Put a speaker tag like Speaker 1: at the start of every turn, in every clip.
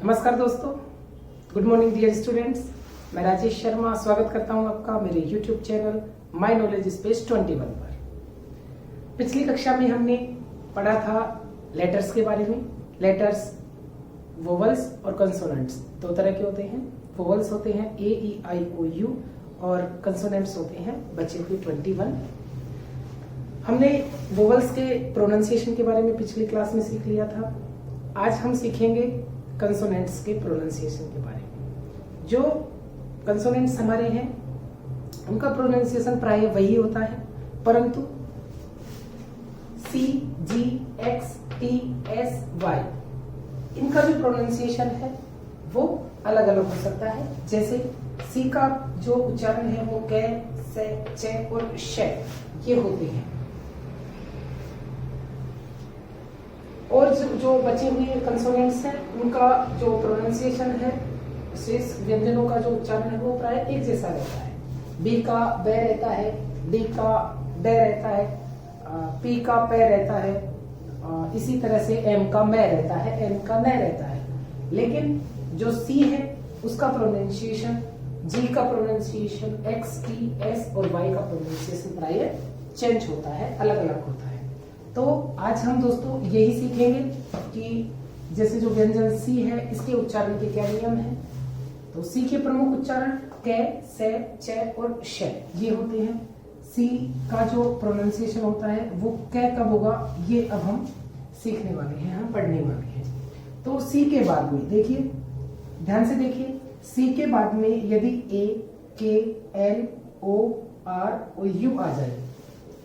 Speaker 1: नमस्कार दोस्तों, good morning dear students. मैं राजेश शर्मा स्वागत करता हूं आपका मेरे YouTube channel my knowledge space 21 पर। पिछली कक्षा में हमने पढ़ा था लेटर्स के बारे में। लेटर्स वोवल्स और कंसोनेंट्स दो तरह के होते हैं। वोवल्स होते हैं A-E-I-O-U और कंसोनेंट्स होते हैं बचे हुए 21। हमने वोवल्स के प्रोनाउंसिएशन के बारे में पिछली क्लास में सीख लिया था। आज हम सीखेंगे कंसोनेंट्स के प्रोनाउंसिएशन के बारे में। जो कंसोनेंट्स हमारे हैं उनका प्रोनाउंसिएशन प्राय वही होता है, परंतु C, G, X, T, S, Y इनका जो प्रोनाउंसिएशन है वो अलग अलग हो सकता है। जैसे C का जो उच्चारण है वो कै, से, चे और श ये होते हैं, और जो बचे हुए कंसोनेंट्स हैं उनका जो प्रोनाउंसिएशन है, शेष व्यंजनों का जो उच्चारण है वो प्राय एक जैसा रहता है। बी का ब रहता है, डी का ड रहता है, पी का प रहता है, इसी तरह से एम का मैं रहता है, एन का न रहता है। लेकिन जो सी है उसका प्रोनाउंसिएशन, जी का प्रोनाउंसिएशन, एक्स, टी, एस और वाई का प्रोनाउंसिएशन प्राय चेंज होता है, अलग अलग होता है। तो आज हम दोस्तों यही सीखेंगे कि जैसे जो व्यंजन सी है इसके उच्चारण के क्या नियम हैं। तो सी के प्रमुख उच्चारण कै, से, चे और श ये होते हैं। सी का जो प्रोनाउंसिएशन होता है वो कै कब होगा ये अब हम सीखने वाले हैं, हम पढ़ने वाले हैं। तो सी के बाद में देखिए, ध्यान से देखिए, सी के बाद में यदि ए, के, एल, ओ, आर और यू आ जाए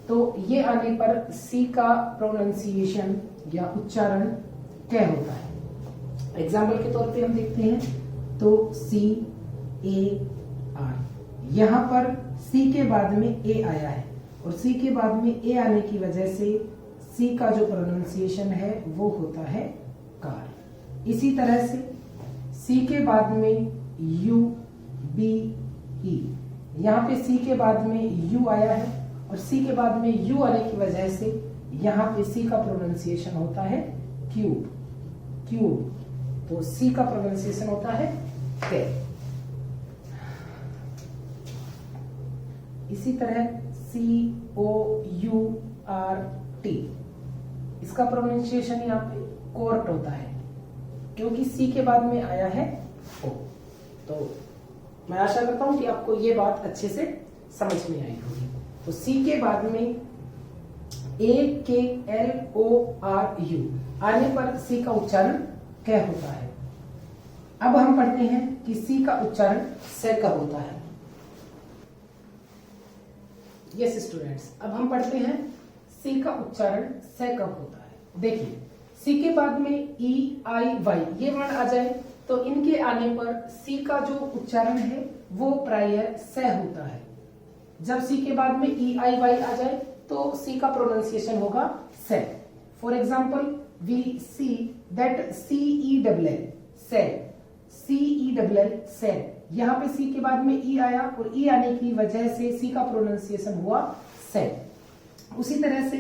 Speaker 1: तो ये आने पर सी का प्रोनाउंसिएशन या उच्चारण क्या होता है। एग्जाम्पल के तौर पे हम देखते हैं तो सी, ए, आर, यहाँ पर सी के बाद में ए आया है और सी के बाद में ए आने की वजह से सी का जो प्रोनाउंसिएशन है वो होता है कार। इसी तरह से सी के बाद में यू, बी, ई, यहाँ पे सी के बाद में यू आया है और सी के बाद में यू आने की वजह से यहाँ पे सी का प्रोनाउंसिएशन होता है क्यूब, क्यूब। तो सी का प्रोनाउंसिएशन होता है के। इसी तरह सी, ओ, यू, आर, टी, इसका प्रोनाउंसिएशन यहाँ पे कोर्ट होता है क्योंकि सी के बाद में आया है ओ। तो मैं आशा करता हूं कि आपको ये बात अच्छे से समझ में आई होगी। तो सी के बाद में ए, के, एल, ओ, आर, यू आने पर सी का उच्चारण क्या होता है। अब हम पढ़ते हैं कि सी का उच्चारण से कब होता है। यस स्टूडेंट्स, अब हम पढ़ते हैं सी का उच्चारण से कब होता है। देखिए, सी के बाद में ई, आई, वाई ये वर्ण आ जाए तो इनके आने पर सी का जो उच्चारण है वो प्राय से होता है। जब सी के बाद में ई, आई, वाई आ जाए तो सी का प्रोनाउंसिएशन होगा से। For example we see that C E double L से, सी ई डबल एल से, यहाँ पे सी के बाद में ई आया और ई आने की वजह से सी का प्रोनाउंसिएशन हुआ से। उसी तरह से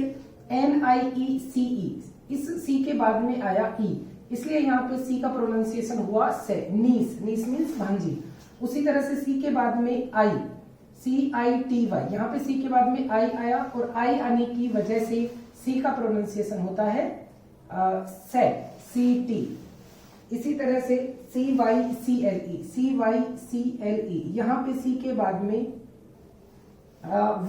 Speaker 1: एन, आई, ई, सी, ई, इस सी के बाद में आया ई, इसलिए यहाँ पे सी का प्रोनाउंसिएशन हुआ से, नीस, नीस मीन्स भांजी। उसी तरह से सी के बाद में आई, सी, आई, टी, वाई, यहाँ पे सी के बाद में आई आया और आई आने की वजह से सी का प्रोनाउंसिएशन होता है से, सी, टी। इसी तरह से सी, वाई, सी, एल, ई, सी, वाई, सी, एल, ई, यहाँ पे सी के बाद में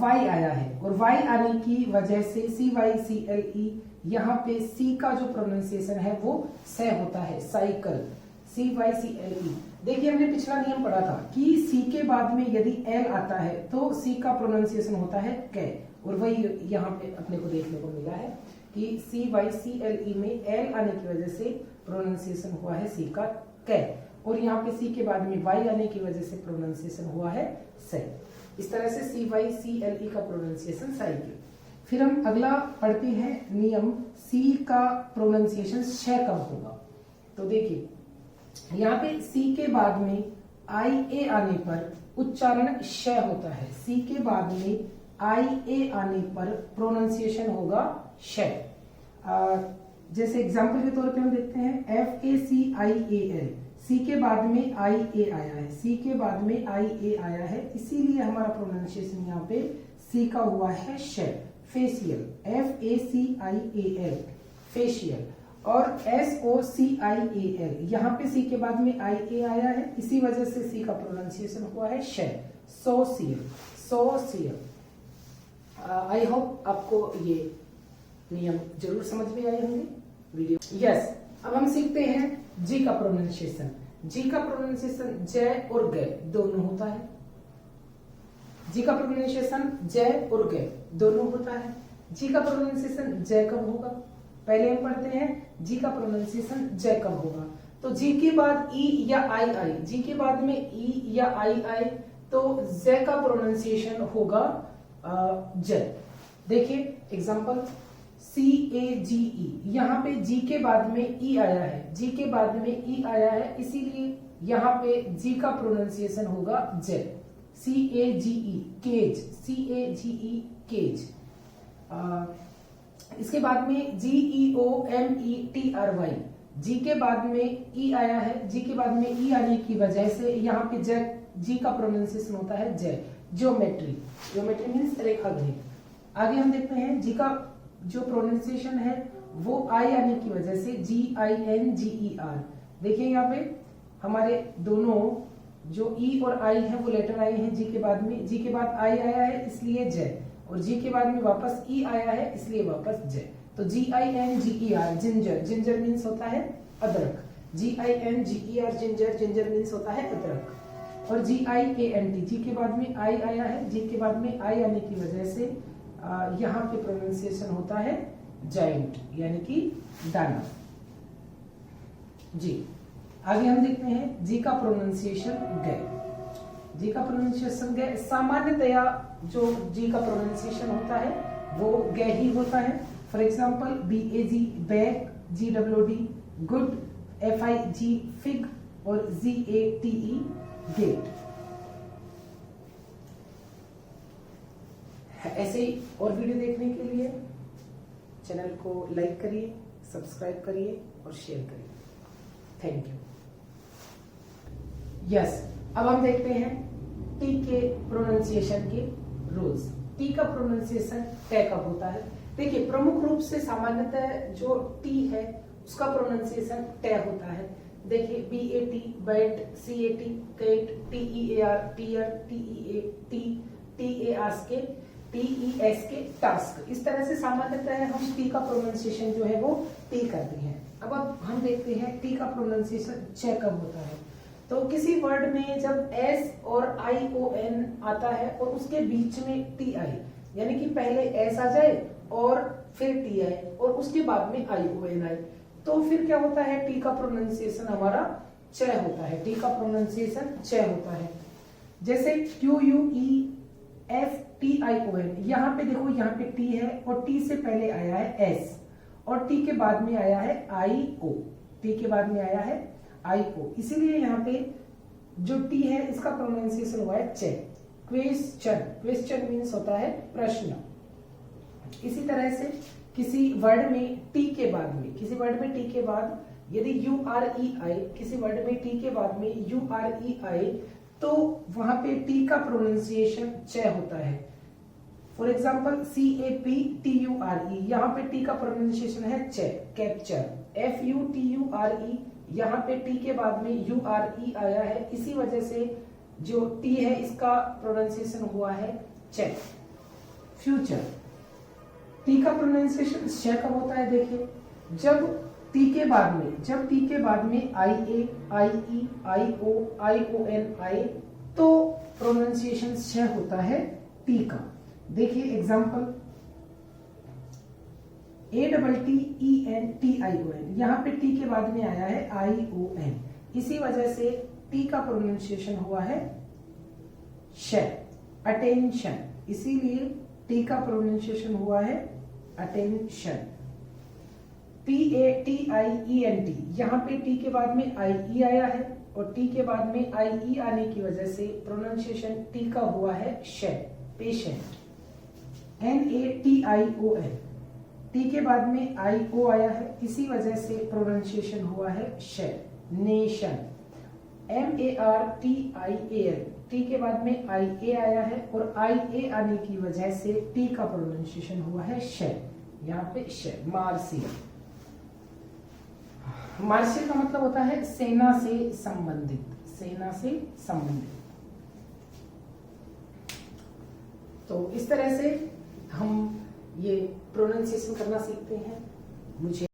Speaker 1: वाई आया है और वाई आने की वजह से सी, वाई, सी, एल, ई, यहाँ पे सी का जो प्रोनाउंसिएशन है वो से होता है, साइकिल, सी, वाई, सी, एल, ई। देखिए, हमने पिछला नियम पढ़ा था कि सी के बाद में यदि एल आता है तो सी का प्रोनाउंसिएशन होता है कै, और वही यहाँ पे अपने को देखने को मिला है कि सी, वाई, सी, एल, ई में एल आने की वजह से प्रोनाउंसिएशन हुआ है सी का कै, और यहाँ पे सी के बाद में वाई आने की वजह से प्रोनाउंसिएशन हुआ है से। इस तरह से सी, वाई, सी, एल, ई का प्रोनाउंसिएशन साइकिल। फिर हम अगला पढ़ते हैं नियम, सी का प्रोनाउंसिएशन श कब होगा। तो देखिए, यहाँ पे सी के बाद में आई, ए आने पर उच्चारण श होता है। सी के बाद में आई, ए आने पर प्रोनाउंसिएशन होगा श। जैसे एग्जाम्पल के तौर पे हम देखते हैं FACIAL, सी के बाद में IA आया है, सी के बाद में IA आया है, इसीलिए हमारा प्रोनाउंसिएशन यहाँ पे सी का हुआ है शेल। Facial, FACIAL, facial. और SOCIAL, यहाँ पे सी के बाद में IA आया है, इसी वजह से सी का प्रोनाउंसिएशन हुआ है shell. Social, social. I hope आपको ये नियम जरूर समझ में आए होंगे वीडियो। यस, अब हम सीखते हैं जी का प्रोनाउंसिएशन। जी का प्रोनाउंसिएशन जय और गय दोनों होता है। जी का प्रोनाउंसिएशन जय और गय दोनों होता है। जी का प्रोनाउंसिएशन जय कब होगा? पहले हम पढ़ते हैं जी का प्रोनाउंसिएशन जय कब होगा। तो जी के बाद ई या आई आए, जी के बाद में ई या आई आए तो जय का प्रोनाउंसिएशन होगा जय। देखिए एग्जांपल CAGE, यहाँ पे जी के बाद में ई आया है, जी के बाद में ई आया है, इसीलिए यहाँ पे जी का प्रोनाउंसिएशन होगा जय। CAGE, cage, CAGE, cage. इसके बाद में GEOMETRY, जी के बाद में ई आया है, जी के बाद में ई आने की वजह से यहाँ पे जय, जी का प्रोनाउंसिएशन होता है जय। Geometry, geometry means rekhaganit. आगे हम देखते हैं जी का जो प्रोनाउंसिएशन है वो आई आने की वजह से GINGER। देखिए यहाँ पे हमारे दोनों जो ई और आई है वो लेटर आए हैं जी के बाद में, जी के बाद आई आया है इसलिए जय, और जी के बाद में वापस ई आया है इसलिए वापस जय। तो GINGER, जिंजर, जिंजर मीन्स होता है अदरक। GINGER, जिंजर, जिंजर मीन्स होता है अदरक। और GIANT, जी के बाद में आई आया है, जी के बाद में आई आने की वजह से यहाँ पे प्रोनाउंसिएशन होता है जाइंट, यानी कि दाना। जी आगे हम देखते हैं जी का प्रोनाउंसिएशन गय। जी का प्रोनाउंसिएशन गय, सामान्यतया जो जी का प्रोनाउंसिएशन होता है वो गय ही होता है। For example BAG, bag, GWD, good, FIG, fig, और GATE, गेट। ऐसे ही और वीडियो देखने के लिए चैनल को लाइक करिए, सब्सक्राइब करिए और शेयर करिए। Thank you. यस, अब हम देखते हैं टी के प्रोनाउंसिएशन के रूल्स। टी का प्रोनाउंसिएशन तय कब होता है? देखिए प्रमुख रूप से सामान्यतः जो टी है उसका प्रोनाउंसिएशन तय होता है। देखिए BAT, bat, CAT, cat, TEAR, tear, TES के टास्क। इस तरह से सामान्यतः हम टी का प्रोनाउंसिएशन जो है वो टी करते हैं। अब हम देखते हैं टी का प्रोनाउंसिएशन च कब होता है। तो किसी वर्ड में जब S और ION आता है और उसके बीच में टी आए, यानी कि पहले S आ जाए और फिर टी आए और उसके बाद में ION आए, तो फिर क्या होता है? टी का प्रोनाउंसिएशन हमारा च होता है। टी का प्रोनाउंसिएशन च होता है। जैसे QUEFTION, यहाँ पे देखो, यहाँ पे टी है और टी से पहले आया है S और टी के बाद में आया है IO, टी के बाद में आया है IO, इसीलिए यहाँ पे जो टी है इसका प्रोनाउंसिएशन हुआ है च। क्वेश्चन, क्वेश्चन मीन्स होता है प्रश्न। इसी तरह से किसी वर्ड में टी के बाद में, किसी वर्ड में टी के बाद यदि URE आए, किसी वर्ड में टी के बाद में URE आए तो वहां पे टी का प्रोनाउंसिएशन च होता है। फॉर एग्जाम्पल CAPTURE, यहाँ पे टी का प्रोनाउंसिएशन है च। कैप्चर, FUTURE, यहाँ पे टी के बाद में URE आया है, इसी वजह से जो टी है इसका प्रोनाउंसिएशन हुआ है च। फ्यूचर, टी का प्रोनाउंसिएशन श कब होता है? देखिए जब टी के बाद में IA, IE, IO, ION आए तो प्रोनाउंसिएशन श होता है टी का। देखिए एग्जांपल ATTENTION, यहाँ पे टी के बाद में आया है ION, इसी वजह से टी का प्रोनाउंसिएशन हुआ है श। अटेंशन, इसीलिए टी का प्रोनाउंसिएशन हुआ है अटेंशन। PATIENT, यहाँ पे टी के बाद में IE आया है और टी के बाद में IE आने की वजह से प्रोनाउंसिएशन टी का हुआ है श। पेशेंट। NATION, टी के बाद में आई ओ आया है, इसी वजह से प्रोनाउंसिएशन हुआ है शेल, नेशन। MARTIAL, टी के बाद में आई ए आया है और आई ए आने की वजह से टी का प्रोनाउंसिएशन हुआ है शेल, यहाँ पे शेल। मार्शियल, मार्शियल का मतलब होता है सेना से संबंधित, सेना से संबंधित। तो इस तरह से हम ये प्रोनाउंसिएशन करना सीखते हैं। मुझे